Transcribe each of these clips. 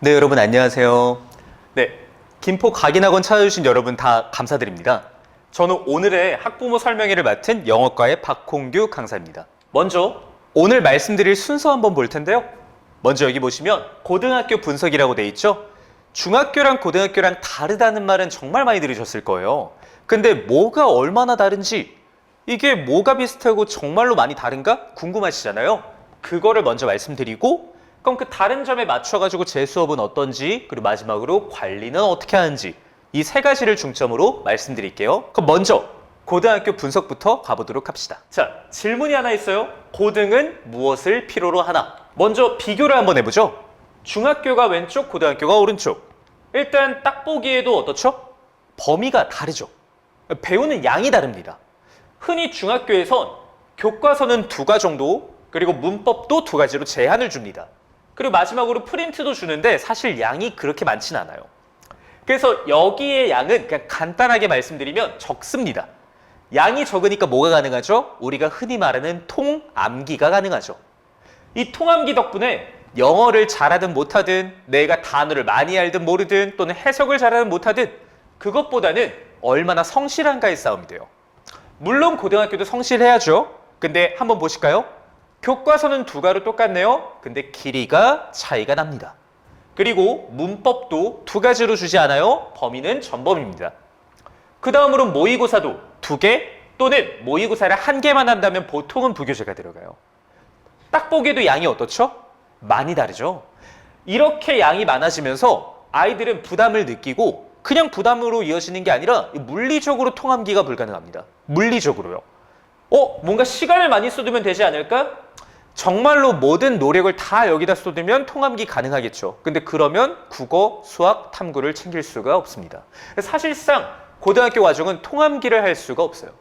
네, 여러분 안녕하세요. 네, 김포 각인학원 찾아주신 여러분 다 감사드립니다. 저는 오늘의 학부모 설명회를 맡은 영어과의 박홍규 강사입니다. 먼저 오늘 말씀드릴 순서 한번 볼 텐데요. 먼저 여기 보시면 고등학교 분석이라고 돼 있죠? 중학교랑 고등학교랑 다르다는 말은 정말 많이 들으셨을 거예요. 근데 뭐가 얼마나 다른지, 이게 뭐가 비슷하고 정말로 많이 다른가 궁금하시잖아요. 그거를 먼저 말씀드리고, 그럼 그 다른 점에 맞춰가지고 제 수업은 어떤지, 그리고 마지막으로 관리는 어떻게 하는지, 이 세 가지를 중점으로 말씀드릴게요. 그럼 먼저 고등학교 분석부터 가보도록 합시다. 자, 질문이 하나 있어요. 고등은 무엇을 필요로 하나? 먼저 비교를 한번 해보죠. 중학교가 왼쪽, 고등학교가 오른쪽. 일단 딱 보기에도 어떻죠? 범위가 다르죠. 배우는 양이 다릅니다. 흔히 중학교에선 교과서는 2가 정도, 그리고 문법도 2가지로 제한을 줍니다. 그리고 마지막으로 프린트도 주는데 사실 양이 그렇게 많진 않아요. 그래서 여기의 양은 그냥 간단하게 말씀드리면 적습니다. 양이 적으니까 뭐가 가능하죠? 우리가 흔히 말하는 통암기가 가능하죠. 이 통암기 덕분에 영어를 잘하든 못하든, 내가 단어를 많이 알든 모르든, 또는 해석을 잘하든 못하든, 그것보다는 얼마나 성실한가의 싸움이 돼요. 물론 고등학교도 성실해야죠. 근데 한번 보실까요? 교과서는 2가로 똑같네요. 근데 길이가 차이가 납니다. 그리고 문법도 2가지로 주지 않아요. 범위는 전범입니다. 그 다음으로 모의고사도 2개, 또는 모의고사를 1개만 한다면 보통은 부교재가 들어가요. 딱 보기에도 양이 어떻죠? 많이 다르죠. 이렇게 양이 많아지면서 아이들은 부담을 느끼고, 그냥 부담으로 이어지는 게 아니라 물리적으로 통암기가 불가능합니다. 물리적으로요. 뭔가 시간을 많이 쏟으면 되지 않을까? 정말로 모든 노력을 다 여기다 쏟으면 통암기 가능하겠죠. 근데 그러면 국어, 수학, 탐구를 챙길 수가 없습니다. 사실상 고등학교 과정은 통암기를 할 수가 없어요.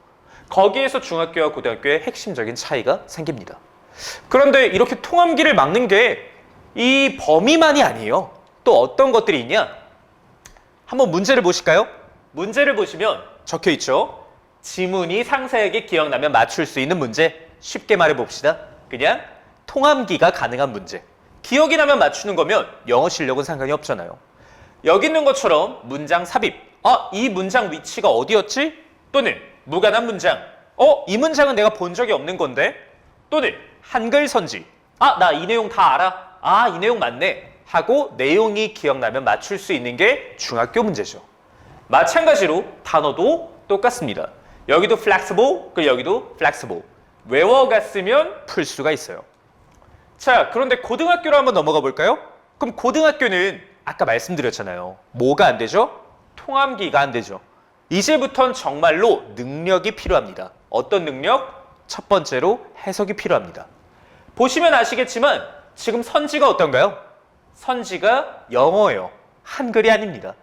거기에서 중학교와 고등학교의 핵심적인 차이가 생깁니다. 그런데 이렇게 통암기를 막는 게 이 범위만이 아니에요. 또 어떤 것들이 있냐? 한번 문제를 보실까요? 문제를 보시면 적혀 있죠. 지문이 상세하게 기억나면 맞출 수 있는 문제. 쉽게 말해 봅시다. 그냥 통암기가 가능한 문제. 기억이 나면 맞추는 거면 영어 실력은 상관이 없잖아요. 여기 있는 것처럼 문장 삽입. 이 문장 위치가 어디였지? 또는 무관한 문장. 이 문장은 내가 본 적이 없는 건데? 또는 한글 선지. 나 이 내용 다 알아. 이 내용 맞네. 하고 내용이 기억나면 맞출 수 있는 게 중학교 문제죠. 마찬가지로 단어도 똑같습니다. 여기도 flexible, 그리고 여기도 flexible. 외워갔으면 풀 수가 있어요. 자, 그런데 고등학교로 한번 넘어가 볼까요? 그럼 고등학교는 아까 말씀드렸잖아요. 뭐가 안 되죠? 통암기가 안 되죠. 이제부턴 정말로 능력이 필요합니다. 어떤 능력? 첫 번째로 해석이 필요합니다. 보시면 아시겠지만 지금 선지가 어떤가요? 선지가 영어예요. 한글이 아닙니다.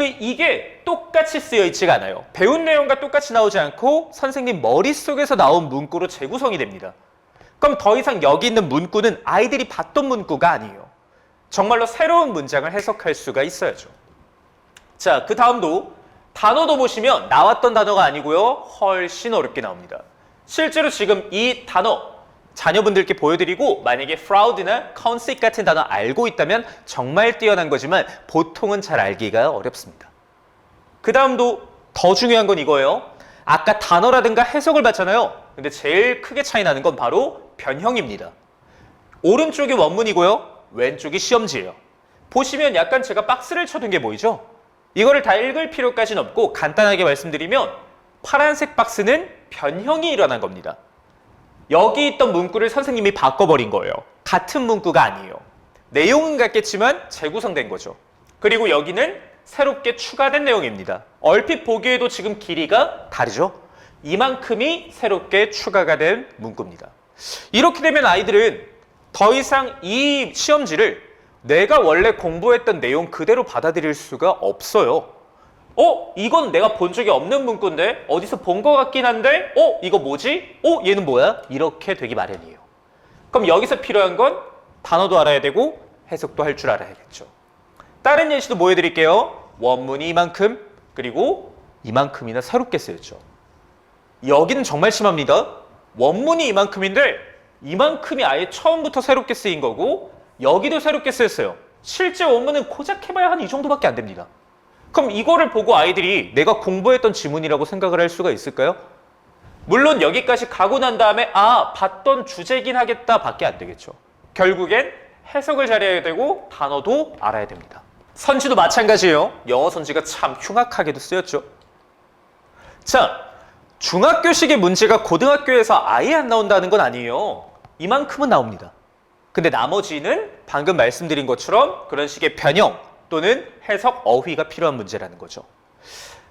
이게 똑같이 쓰여 있지가 않아요. 배운 내용과 똑같이 나오지 않고 선생님 머릿속에서 나온 문구로 재구성이 됩니다. 그럼 더 이상 여기 있는 문구는 아이들이 봤던 문구가 아니에요. 정말로 새로운 문장을 해석할 수가 있어야죠. 자, 그 다음도 단어도 보시면 나왔던 단어가 아니고요. 훨씬 어렵게 나옵니다. 실제로 지금 이 단어 자녀분들께 보여드리고, 만약에 fraud나 conceit 같은 단어 알고 있다면 정말 뛰어난 거지만 보통은 잘 알기가 어렵습니다. 그 다음도 더 중요한 건 이거예요. 아까 단어라든가 해석을 봤잖아요. 근데 제일 크게 차이 나는 건 바로 변형입니다. 오른쪽이 원문이고요. 왼쪽이 시험지예요. 보시면 약간 제가 박스를 쳐둔 게 보이죠? 이거를 다 읽을 필요까지는 없고 간단하게 말씀드리면 파란색 박스는 변형이 일어난 겁니다. 여기 있던 문구를 선생님이 바꿔버린 거예요. 같은 문구가 아니에요. 내용은 같겠지만 재구성된 거죠. 그리고 여기는 새롭게 추가된 내용입니다. 얼핏 보기에도 지금 길이가 다르죠? 이만큼이 새롭게 추가가 된 문구입니다. 이렇게 되면 아이들은 더 이상 이 시험지를 내가 원래 공부했던 내용 그대로 받아들일 수가 없어요. 이건 내가 본 적이 없는 문구인데? 어디서 본 것 같긴 한데? 이거 뭐지? 얘는 뭐야? 이렇게 되기 마련이에요. 그럼 여기서 필요한 건 단어도 알아야 되고 해석도 할 줄 알아야겠죠. 다른 예시도 보여드릴게요. 원문이 이만큼, 그리고 이만큼이나 새롭게 쓰였죠. 여기는 정말 심합니다. 원문이 이만큼인데 이만큼이 아예 처음부터 새롭게 쓰인 거고, 여기도 새롭게 쓰였어요. 실제 원문은 고작 해봐야 한 이 정도밖에 안 됩니다. 그럼 이거를 보고 아이들이 내가 공부했던 지문이라고 생각을 할 수가 있을까요? 물론 여기까지 가고 난 다음에 봤던 주제긴 하겠다 밖에 안 되겠죠. 결국엔 해석을 잘해야 되고 단어도 알아야 됩니다. 선지도 마찬가지예요. 영어 선지가 참 흉악하게도 쓰였죠. 자, 중학교식의 문제가 고등학교에서 아예 안 나온다는 건 아니에요. 이만큼은 나옵니다. 근데 나머지는 방금 말씀드린 것처럼 그런 식의 변형 또는 해석 어휘가 필요한 문제라는 거죠.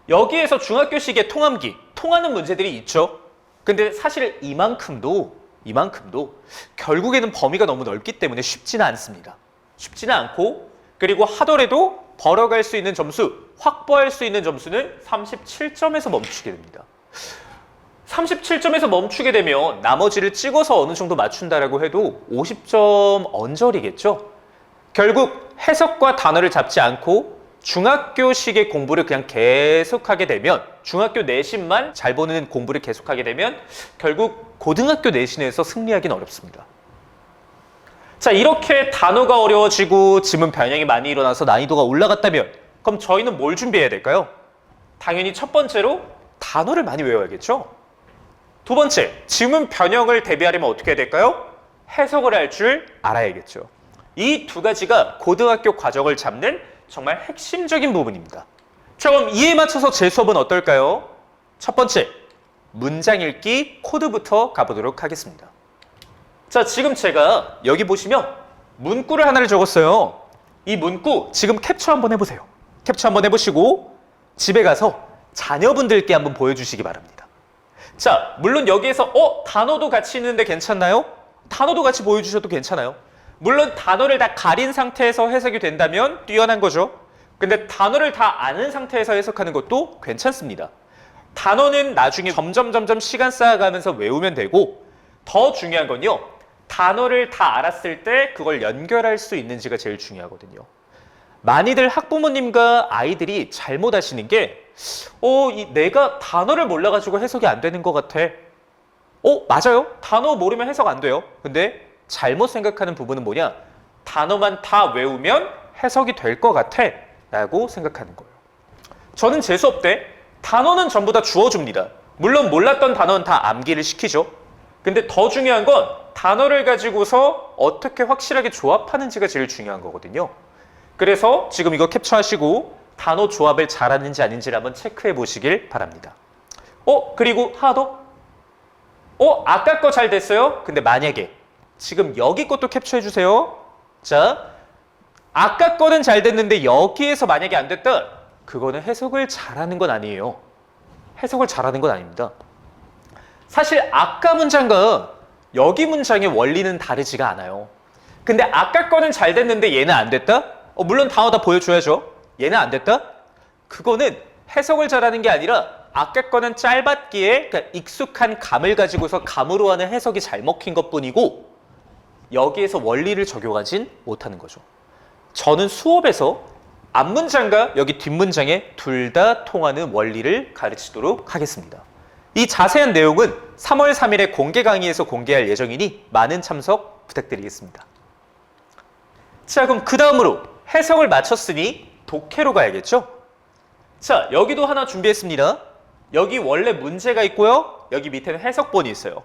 여기에서 중학교식의 통함기, 통하는 문제들이 있죠. 근데 사실 이만큼도 결국에는 범위가 너무 넓기 때문에 쉽지는 않습니다. 쉽지는 않고, 그리고 하더라도 벌어갈 수 있는 점수, 확보할 수 있는 점수는 37점에서 멈추게 됩니다. 37점에서 멈추게 되면 나머지를 찍어서 어느 정도 맞춘다라고 해도 50점 언저리겠죠. 결국 해석과 단어를 잡지 않고 중학교식의 공부를 그냥 계속하게 되면, 중학교 내신만 잘 보는 공부를 계속하게 되면 결국 고등학교 내신에서 승리하기는 어렵습니다. 자, 이렇게 단어가 어려워지고 지문 변형이 많이 일어나서 난이도가 올라갔다면 그럼 저희는 뭘 준비해야 될까요? 당연히 첫 번째로 단어를 많이 외워야겠죠. 두 번째, 지문 변형을 대비하려면 어떻게 해야 될까요? 해석을 할 줄 알아야겠죠. 이 두 가지가 고등학교 과정을 잡는 정말 핵심적인 부분입니다. 자, 그럼 이에 맞춰서 제 수업은 어떨까요? 첫 번째, 문장 읽기 코드부터 가보도록 하겠습니다. 자, 지금 제가 여기 보시면 문구를 하나를 적었어요. 이 문구 지금 캡처 한번 해보세요. 캡처 한번 해보시고 집에 가서 자녀분들께 한번 보여주시기 바랍니다. 자, 물론 여기에서 단어도 같이 있는데 괜찮나요? 단어도 같이 보여주셔도 괜찮아요. 물론 단어를 다 가린 상태에서 해석이 된다면 뛰어난 거죠. 근데 단어를 다 아는 상태에서 해석하는 것도 괜찮습니다. 단어는 나중에 점점 시간 쌓아가면서 외우면 되고, 더 중요한 건요, 단어를 다 알았을 때 그걸 연결할 수 있는지가 제일 중요하거든요. 많이들 학부모님과 아이들이 잘못 하시는 게 내가 단어를 몰라가지고 해석이 안 되는 것 같아. 맞아요. 단어 모르면 해석 안 돼요. 근데 잘못 생각하는 부분은 뭐냐? 단어만 다 외우면 해석이 될 것 같아 라고 생각하는 거예요. 저는 제 수업 때 단어는 전부 다 주어줍니다. 물론 몰랐던 단어는 다 암기를 시키죠. 근데 더 중요한 건 단어를 가지고서 어떻게 확실하게 조합하는지가 제일 중요한 거거든요. 그래서 지금 이거 캡처하시고 단어 조합을 잘하는지 아닌지를 한번 체크해 보시길 바랍니다. 그리고 하나 더. 아까 거 잘 됐어요? 근데 만약에 지금 여기 것도 캡처해 주세요. 자, 아까 거는 잘 됐는데 여기에서 만약에 안 됐다. 그거는 해석을 잘하는 건 아니에요. 해석을 잘하는 건 아닙니다. 사실 아까 문장과 여기 문장의 원리는 다르지가 않아요. 근데 아까 거는 잘 됐는데 얘는 안 됐다? 물론 단어 다 보여줘야죠. 얘는 안 됐다? 그거는 해석을 잘하는 게 아니라 아까 거는 짧았기에, 그러니까 익숙한 감을 가지고서 감으로 하는 해석이 잘 먹힌 것뿐이고 여기에서 원리를 적용하진 못하는 거죠. 저는 수업에서 앞문장과 여기 뒷문장에 둘 다 통하는 원리를 가르치도록 하겠습니다. 이 자세한 내용은 3월 3일에 공개 강의에서 공개할 예정이니 많은 참석 부탁드리겠습니다. 자, 그럼 그 다음으로 해석을 마쳤으니 독해로 가야겠죠? 자, 여기도 하나 준비했습니다. 여기 원래 문제가 있고요. 여기 밑에는 해석본이 있어요.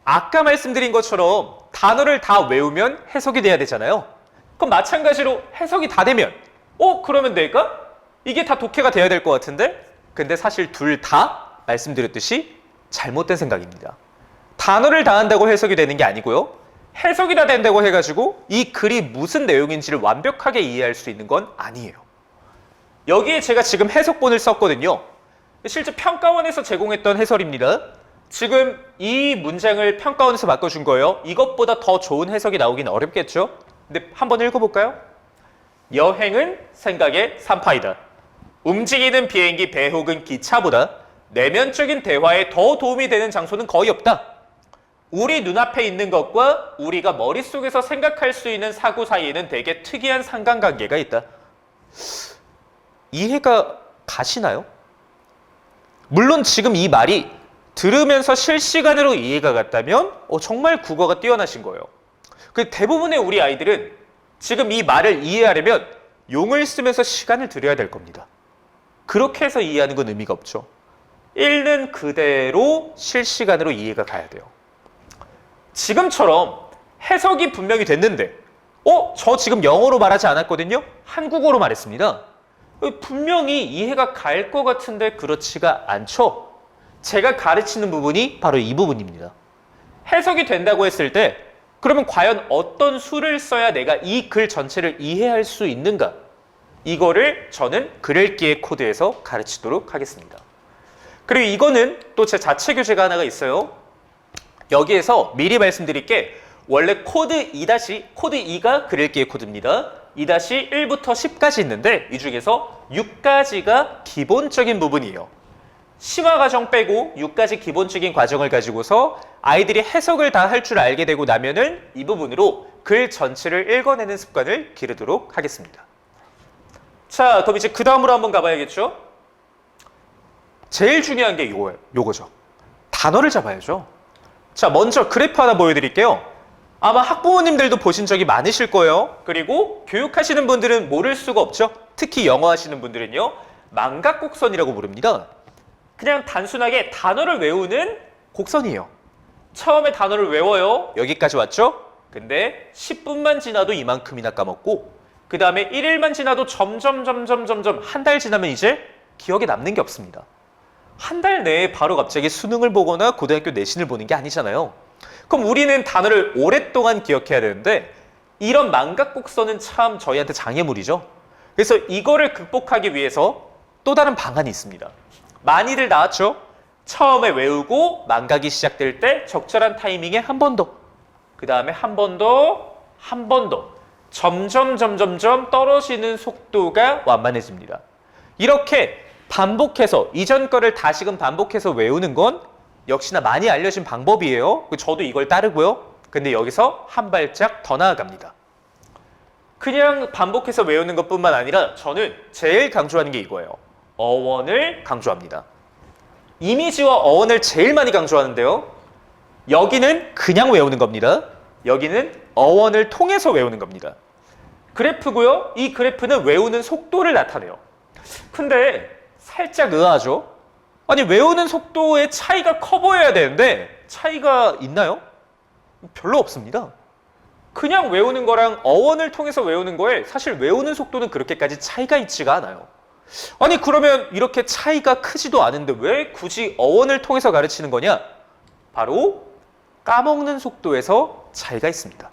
아까 말씀드린 것처럼 단어를 다 외우면 해석이 돼야 되잖아요. 그럼 마찬가지로 해석이 다 되면 그러면 내가? 이게 다 독해가 돼야 될 것 같은데? 근데 사실 둘 다 말씀드렸듯이 잘못된 생각입니다. 단어를 다 한다고 해석이 되는 게 아니고요. 해석이 다 된다고 해가지고 이 글이 무슨 내용인지를 완벽하게 이해할 수 있는 건 아니에요. 여기에 제가 지금 해석본을 썼거든요. 실제 평가원에서 제공했던 해설입니다. 지금 이 문장을 평가원에서 바꿔준 거예요. 이것보다 더 좋은 해석이 나오긴 어렵겠죠? 근데 한번 읽어볼까요? 여행은 생각의 산파이다. 움직이는 비행기, 배 혹은 기차보다 내면적인 대화에 더 도움이 되는 장소는 거의 없다. 우리 눈앞에 있는 것과 우리가 머릿속에서 생각할 수 있는 사고 사이에는 되게 특이한 상관관계가 있다. 이해가 가시나요? 물론 지금 이 말이 들으면서 실시간으로 이해가 갔다면 정말 국어가 뛰어나신 거예요. 그 대부분의 우리 아이들은 지금 이 말을 이해하려면 용을 쓰면서 시간을 들여야 될 겁니다. 그렇게 해서 이해하는 건 의미가 없죠. 읽는 그대로 실시간으로 이해가 가야 돼요. 지금처럼 해석이 분명히 됐는데 저 지금 영어로 말하지 않았거든요? 한국어로 말했습니다. 분명히 이해가 갈 것 같은데 그렇지가 않죠? 제가 가르치는 부분이 바로 이 부분입니다. 해석이 된다고 했을 때 그러면 과연 어떤 수를 써야 내가 이 글 전체를 이해할 수 있는가? 이거를 저는 글읽기의 코드에서 가르치도록 하겠습니다. 그리고 이거는 또 제 자체 교재가 하나가 있어요. 여기에서 미리 말씀드릴게 원래 코드 2가 글읽기의 코드입니다. 2-1부터 10까지 있는데 이 중에서 6가지가 기본적인 부분이에요. 심화 과정 빼고 6가지 기본적인 과정을 가지고서 아이들이 해석을 다 할 줄 알게 되고 나면은 이 부분으로 글 전체를 읽어내는 습관을 기르도록 하겠습니다. 자, 그럼 이제 그 다음으로 한번 가봐야겠죠? 제일 중요한 게 요거죠. 단어를 잡아야죠. 자, 먼저 그래프 하나 보여드릴게요. 아마 학부모님들도 보신 적이 많으실 거예요. 그리고 교육하시는 분들은 모를 수가 없죠. 특히 영어 하시는 분들은요. 망각곡선이라고 부릅니다. 그냥 단순하게 단어를 외우는 곡선이에요. 처음에 단어를 외워요. 여기까지 왔죠? 근데 10분만 지나도 이만큼이나 까먹고 그 다음에 1일만 지나도 점점 한 달 지나면 이제 기억에 남는 게 없습니다. 한 달 내에 바로 갑자기 수능을 보거나 고등학교 내신을 보는 게 아니잖아요. 그럼 우리는 단어를 오랫동안 기억해야 되는데 이런 망각곡선은 참 저희한테 장애물이죠. 그래서 이거를 극복하기 위해서 또 다른 방안이 있습니다. 많이들 나왔죠? 처음에 외우고 망각이 시작될 때 적절한 타이밍에 한 번 더, 그 다음에 한 번 더, 한 번 더 점점 떨어지는 속도가 완만해집니다. 이렇게 반복해서 이전 거를 다시금 반복해서 외우는 건 역시나 많이 알려진 방법이에요. 저도 이걸 따르고요. 근데 여기서 한 발짝 더 나아갑니다. 그냥 반복해서 외우는 것뿐만 아니라 저는 제일 강조하는 게 이거예요. 어원을 강조합니다. 이미지와 어원을 제일 많이 강조하는데요. 여기는 그냥 외우는 겁니다. 여기는 어원을 통해서 외우는 겁니다. 그래프고요. 이 그래프는 외우는 속도를 나타내요. 근데 살짝 의아하죠? 아니 외우는 속도의 차이가 커 보여야 되는데 차이가 있나요? 별로 없습니다. 그냥 외우는 거랑 어원을 통해서 외우는 거에 사실 외우는 속도는 그렇게까지 차이가 있지가 않아요. 아니 그러면 이렇게 차이가 크지도 않은데 왜 굳이 어원을 통해서 가르치는 거냐? 바로 까먹는 속도에서 차이가 있습니다.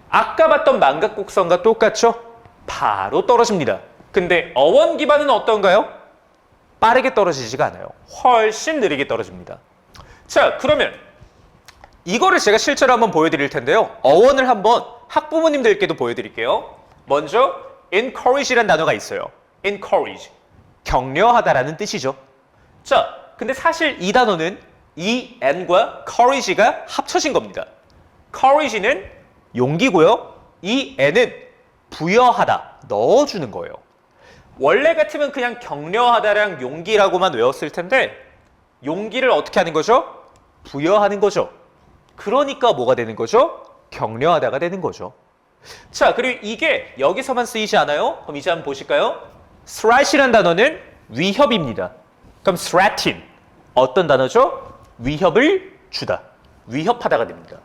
아까 봤던 망각곡선과 똑같죠? 바로 떨어집니다. 근데 어원 기반은 어떤가요? 빠르게 떨어지지가 않아요. 훨씬 느리게 떨어집니다. 자, 그러면 이거를 제가 실제로 한번 보여드릴 텐데요. 어원을 한번 학부모님들께도 보여드릴게요. 먼저 encourage라는 단어가 있어요. encourage, 격려하다라는 뜻이죠. 자, 근데 사실 이 단어는 이 n과 courage가 합쳐진 겁니다. courage는 용기고요. 이 n은 부여하다, 넣어주는 거예요. 원래 같으면 그냥 격려하다랑 용기라고만 외웠을 텐데 용기를 어떻게 하는 거죠? 부여하는 거죠. 그러니까 뭐가 되는 거죠? 격려하다가 되는 거죠. 자, 그리고 이게 여기서만 쓰이지 않아요? 그럼 이제 한번 보실까요? threat이라는 단어는 위협입니다. 그럼 threaten, 어떤 단어죠? 위협을 주다, 위협하다가 됩니다.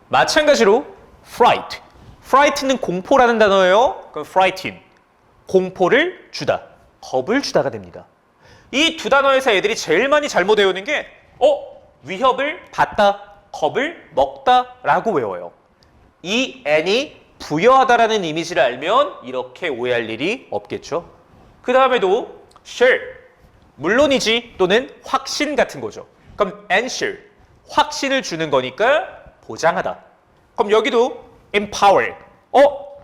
마찬가지로 fright, fright는 공포라는 단어예요. 그럼 frighten, 공포를 주다, 겁을 주다가 됩니다. 이 두 단어에서 애들이 제일 많이 잘못 외우는 게 위협을 받다, 겁을 먹다 라고 외워요. 이 n이 부여하다라는 이미지를 알면 이렇게 오해할 일이 없겠죠. 그 다음에도 sure, 물론이지 또는 확신 같은 거죠. 그럼 ensure, 확신을 주는 거니까 보장하다. 그럼 여기도 empower,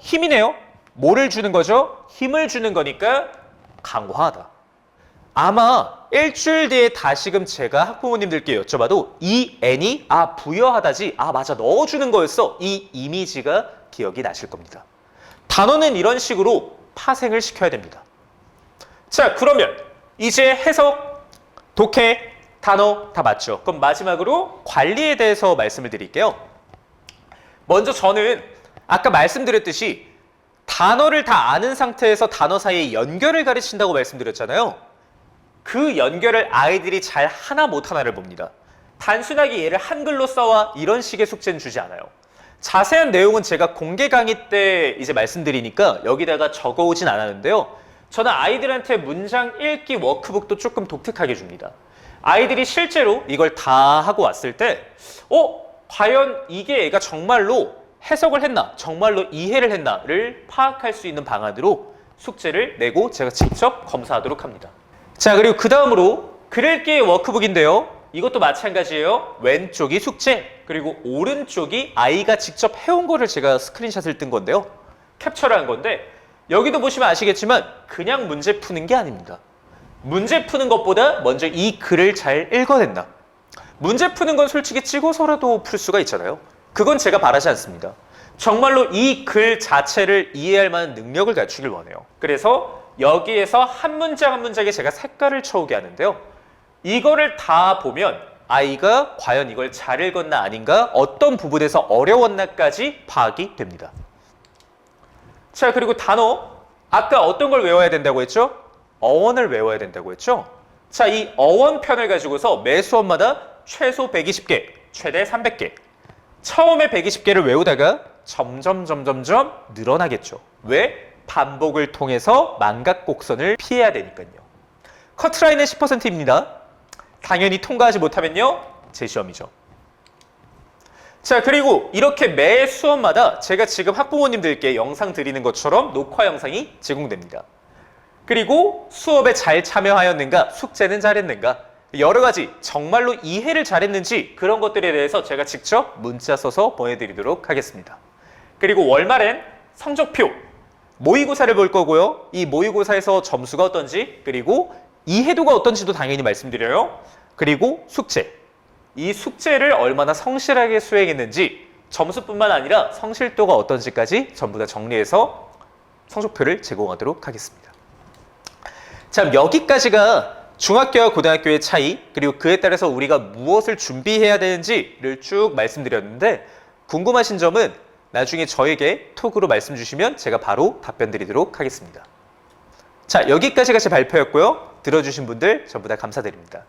힘이네요. 뭐를 주는 거죠? 힘을 주는 거니까 강화하다. 아마 일주일 뒤에 다시금 제가 학부모님들께 여쭤봐도 이 n이 부여하다지, 맞아 넣어주는 거였어, 이 이미지가 기억이 나실 겁니다. 단어는 이런 식으로 파생을 시켜야 됩니다. 자, 그러면 이제 해석, 독해, 단어 다 맞죠? 그럼 마지막으로 관리에 대해서 말씀을 드릴게요. 먼저 저는 아까 말씀드렸듯이 단어를 다 아는 상태에서 단어 사이의 연결을 가르친다고 말씀드렸잖아요. 그 연결을 아이들이 잘 하나 못하나를 봅니다. 단순하게 얘를 한글로 써와 이런 식의 숙제는 주지 않아요. 자세한 내용은 제가 공개 강의 때 이제 말씀드리니까 여기다가 적어오진 않았는데요. 저는 아이들한테 문장 읽기 워크북도 조금 독특하게 줍니다. 아이들이 실제로 이걸 다 하고 왔을 때 과연 이게 애가 정말로 해석을 했나, 정말로 이해를 했나를 파악할 수 있는 방안으로 숙제를 내고 제가 직접 검사하도록 합니다. 자, 그리고 그 다음으로 글읽기 워크북인데요. 이것도 마찬가지예요. 왼쪽이 숙제, 그리고 오른쪽이 아이가 직접 해온 거를 제가 스크린샷을 뜬 건데요. 캡처를 한 건데 여기도 보시면 아시겠지만 그냥 문제 푸는 게 아닙니다. 문제 푸는 것보다 먼저 이 글을 잘 읽어냈나. 문제 푸는 건 솔직히 찍어서라도 풀 수가 있잖아요. 그건 제가 바라지 않습니다. 정말로 이 글 자체를 이해할 만한 능력을 갖추길 원해요. 그래서 여기에서 한 문장 한 문장에 제가 색깔을 쳐오게 하는데요. 이거를 다 보면 아이가 과연 이걸 잘 읽었나 아닌가, 어떤 부분에서 어려웠나까지 파악이 됩니다. 자, 그리고 단어. 아까 어떤 걸 외워야 된다고 했죠? 어원을 외워야 된다고 했죠? 자, 이 어원편을 가지고서 매 수업마다 최소 120개, 최대 300개. 처음에 120개를 외우다가 점점 늘어나겠죠. 왜? 반복을 통해서 망각 곡선을 피해야 되니까요. 커트라인은 10%입니다. 당연히 통과하지 못하면요, 재시험이죠. 자, 그리고 이렇게 매 수업마다 제가 지금 학부모님들께 영상 드리는 것처럼 녹화 영상이 제공됩니다. 그리고 수업에 잘 참여하였는가, 숙제는 잘했는가, 여러 가지 정말로 이해를 잘했는지 그런 것들에 대해서 제가 직접 문자 써서 보내드리도록 하겠습니다. 그리고 월말엔 성적표, 모의고사를 볼 거고요. 이 모의고사에서 점수가 어떤지, 그리고 이해도가 어떤지도 당연히 말씀드려요. 그리고 숙제. 이 숙제를 얼마나 성실하게 수행했는지, 점수뿐만 아니라 성실도가 어떤지까지 전부 다 정리해서 성적표를 제공하도록 하겠습니다. 자, 여기까지가 중학교와 고등학교의 차이, 그리고 그에 따라서 우리가 무엇을 준비해야 되는지를 쭉 말씀드렸는데, 궁금하신 점은 나중에 저에게 톡으로 말씀 주시면 제가 바로 답변 드리도록 하겠습니다. 자, 여기까지가 제 발표였고요. 들어주신 분들 전부 다 감사드립니다.